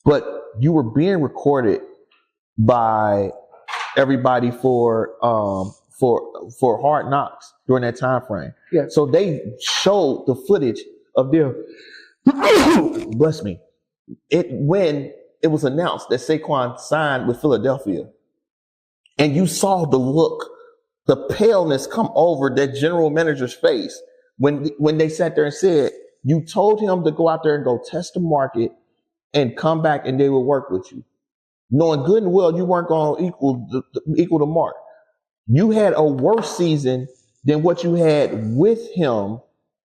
but you were being recorded by everybody for for Hard Knocks during that time frame. Yeah. So they showed the footage of their bless me. When it was announced that Saquon signed with Philadelphia, and you saw the look, the paleness come over that general manager's face when they sat there and said, you told him to go out there and go test the market and come back and they will work with you, knowing good and well you weren't going to equal the mark. You had a worse season than what you had with him,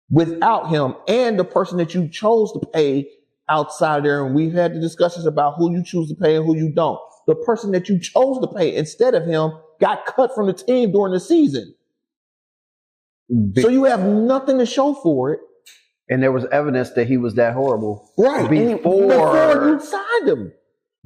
without him, and the person that you chose to pay outside there. And we've had the discussions about who you choose to pay and who you don't. The person that you chose to pay instead of him got cut from the team during the season. So you have nothing to show for it. And there was evidence that he was that horrible. Right. Before you signed him.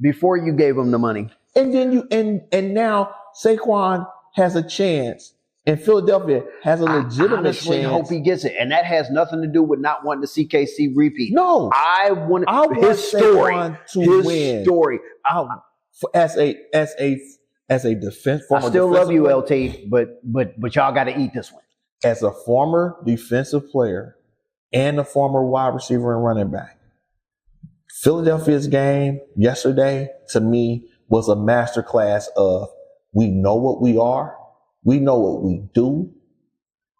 Before you gave him the money. And then and now Saquon has a chance, and Philadelphia has a legitimate chance. I hope he gets it, and that has nothing to do with not wanting to see KC repeat. No, I want his story to win. Story. As a defense. I still love you, LT, but y'all got to eat this one. As a former defensive player and a former wide receiver and running back, Philadelphia's game yesterday to me was a masterclass of we know what we are, we know what we do.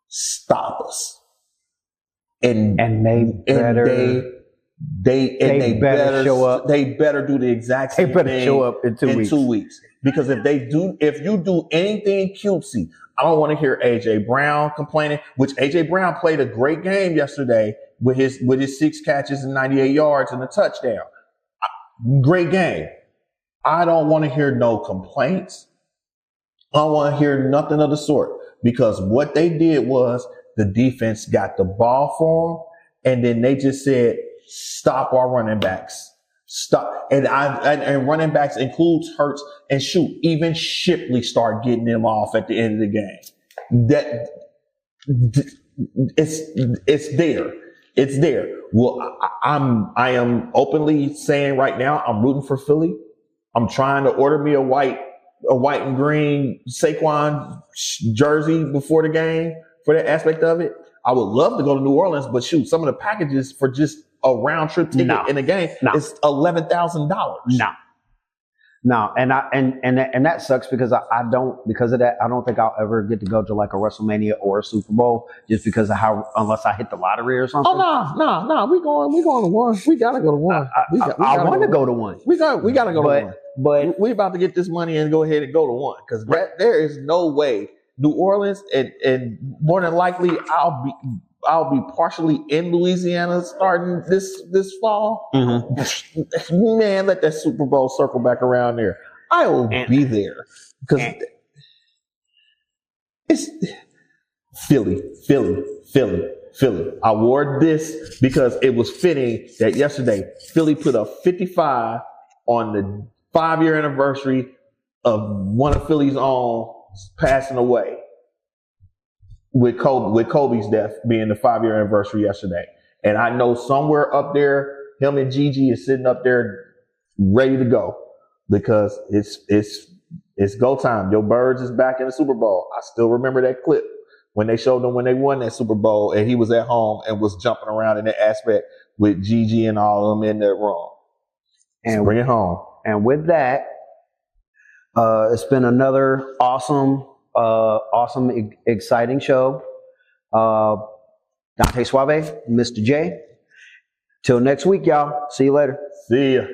Stop us, and they better show up. They better do the exact same thing. They better show up in 2 weeks. Because if you do anything cutesy, I don't want to hear AJ Brown complaining. Which AJ Brown played a great game yesterday with his 6 catches and 98 yards and a touchdown. Great game. I don't want to hear no complaints. I don't want to hear nothing of the sort, because what they did was the defense got the ball for them, and then they just said, stop our running backs. Stop. And running backs includes Hurts, and shoot, even Shipley start getting them off at the end of the game. It's there. It's there. Well, I am openly saying right now, I'm rooting for Philly. I'm trying to order me a white and green Saquon jersey before the game for that aspect of it. I would love to go to New Orleans, but shoot, some of the packages for just a round trip ticket in a game is $11,000. No, and that sucks because because of that, I don't think I'll ever get to go to like a WrestleMania or a Super Bowl just because of unless I hit the lottery or something. Oh no, we going to one. We gotta go to one. I want to go to one. We gotta go to one. But we about to get this money and go ahead and go to one, because there is no way New Orleans and more than likely I'll be partially in Louisiana starting this fall. Mm-hmm. Man, let that Super Bowl circle back around there. I will be there because it's Philly. I wore this because it was fitting that yesterday Philly put a 55 on the 5-year anniversary of one of Philly's own passing away, with Kobe's death being the 5-year anniversary yesterday. And I know somewhere up there, him and Gigi is sitting up there ready to go, because it's go time. Your Birds is back in the Super Bowl. I still remember that clip when they showed them when they won that Super Bowl, and he was at home and was jumping around in that aspect with Gigi and all of them in that room. And bring it home. And with that, it's been another awesome, exciting show. Dante, Suave, Mystah Jay. Till next week, y'all. See you later. See ya.